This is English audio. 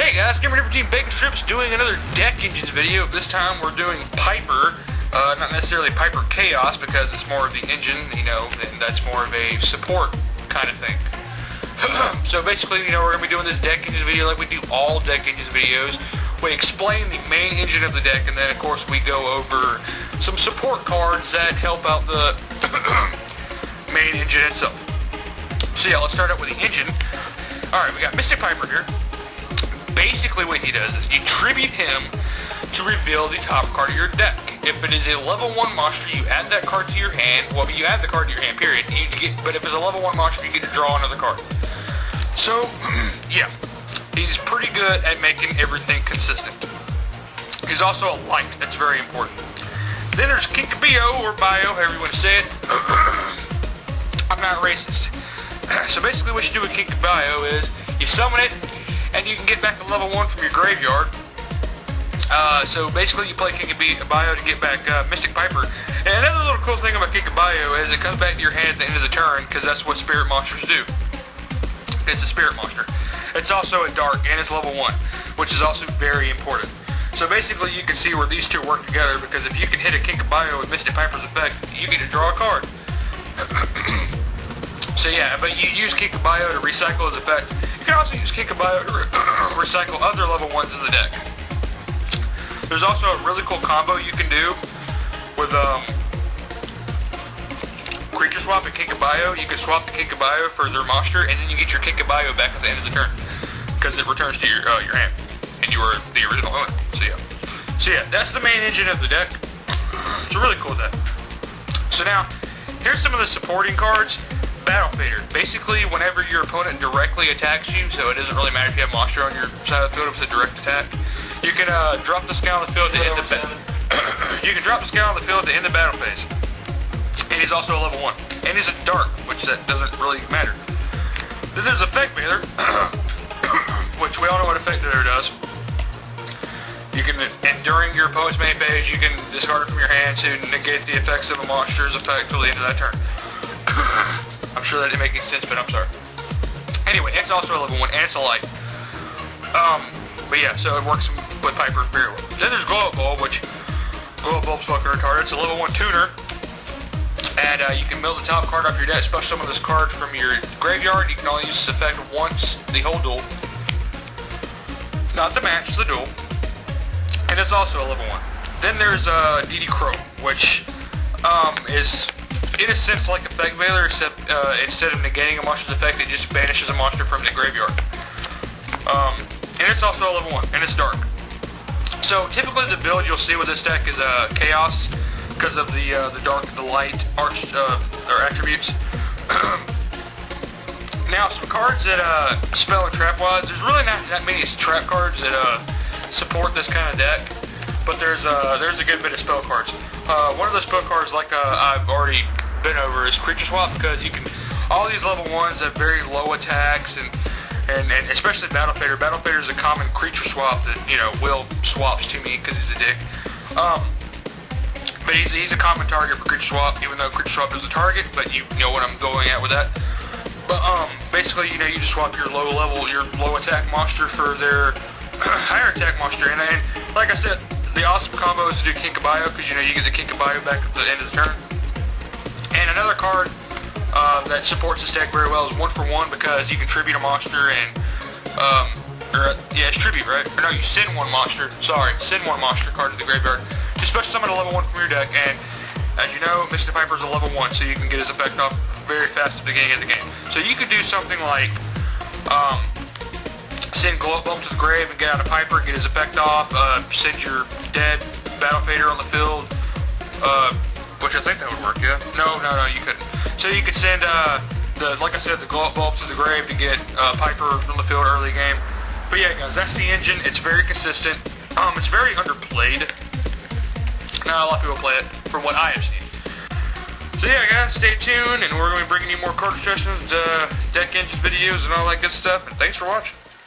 Hey guys, Gamer here for Team Bacon Strips doing another deck engines video. This time we're doing Piper, not necessarily Piper Chaos because it's more of the engine, and that's more of a support kind of thing. So basically, we're going to be doing this deck engines video like we do all deck engines videos. We explain the main engine of the deck, and then of course we go over some support cards that help out the main engine itself. So yeah, let's start out with the engine. Alright, we got Mystic Piper here. Basically what he does is you tribute him to reveal the top card of your deck. If it is a level 1 monster, you add that card to your hand. Well, you add the card to your hand, period. But if it's a level 1 monster, you get to draw another card. So, yeah. He's pretty good at making everything consistent. He's also a light. That's very important. Then there's Kinkabio, or Bio, however you want to say it. I'm not racist. So basically what you do with Kinkabio is you summon it, and you can get back to level 1 from your graveyard. So basically you play Kinkabio to get back Mystic Piper. And another little cool thing about Kinkabio is it comes back to your hand at the end of the turn, because that's what spirit monsters do. It's a spirit monster. It's also a dark, and it's level 1, which is also very important. So basically you can see where these two work together, because if you can hit a Kinkabio with Mystic Piper's effect, you get to draw a card. So yeah, but you use Kinkabio to recycle his effect. You can also use Kinkabio to recycle other level 1s in the deck. There's also a really cool combo you can do with Creature Swap and Kinkabio. You can swap the Kinkabio for their monster, and then you get your Kinkabio back at the end of the turn, because it returns to your hand, and you were the original owner. So yeah, that's the main engine of the deck. It's a really cool deck. So now, here's some of the supporting cards. Battle Fader. Basically, whenever your opponent directly attacks you, so it doesn't really matter if you have a monster on your side of the field, if it's a direct attack, you can drop the scout on the field to end the battle. You can drop the scout on the field to end the battle phase. And he's also a level 1. And he's a dark, which that doesn't really matter. Then there's Effect Veiler, which we all know what Effect Veiler does. You can, and during your opponent's main phase, you can discard it from your hand to negate the effects of a monster's effect till the end of that turn. I'm sure that didn't make any sense, but I'm sorry. Anyway, it's also a level 1, and it's a light. But yeah, so it works with Piper very well. Then there's Glow Up Bulb, which Glow Up Bulb's fucking retarded. It's a level 1 tuner, and you can mill the top card off your deck, especially some of this card from your graveyard. You can only use this effect once the whole duel. Not the match, the duel. And it's also a level 1. Then there's DD Crow, which is in a sense like Effect Veiler, except instead of negating a monster's effect, it just banishes a monster from the graveyard. And it's also a level 1, and it's dark. So typically the build you'll see with this deck is Chaos, because of the dark and the light or attributes. Now some cards that spell and trap wise, there's really not that many trap cards that support this kind of deck, but there's a good bit of spell cards. One of those spell cards, like I've already been over, is Creature Swap, because you can, all these level 1s have very low attacks, and especially Battle Fader. Battle Fader is a common creature swap that, Will swaps to me because he's a dick. But he's a common target for Creature Swap, even though Creature Swap is a target, but you know what I'm going at with that. But basically, you just swap your low attack monster for their higher attack monster, and like I said, the awesome combo is to do Kinkabio, because you get the Kinkabio back at the end of the turn. And another card that supports this deck very well is 1 for 1, because you can tribute a monster and it's tribute, right? Or no, you send one monster. Sorry, send one monster card to the graveyard. Just special summon a level 1 from your deck, and as you know, Mystic Piper is a level 1, so you can get his effect off very fast at the beginning of the game. So you could do something like send Glow Up Bulb to the grave and get out a Piper, get his effect off, send your dead Battle Fader on the field, which I think that would work, yeah? No, you couldn't. So you could send, like I said, the Glow Up Bulb to the grave to get Piper from the field early game. But yeah, guys, that's the engine. It's very consistent. It's very underplayed. Not a lot of people play it, from what I have seen. So yeah, guys, stay tuned, and we're going to be bringing you more card sessions, deck engine videos, and all that good stuff. And thanks for watching.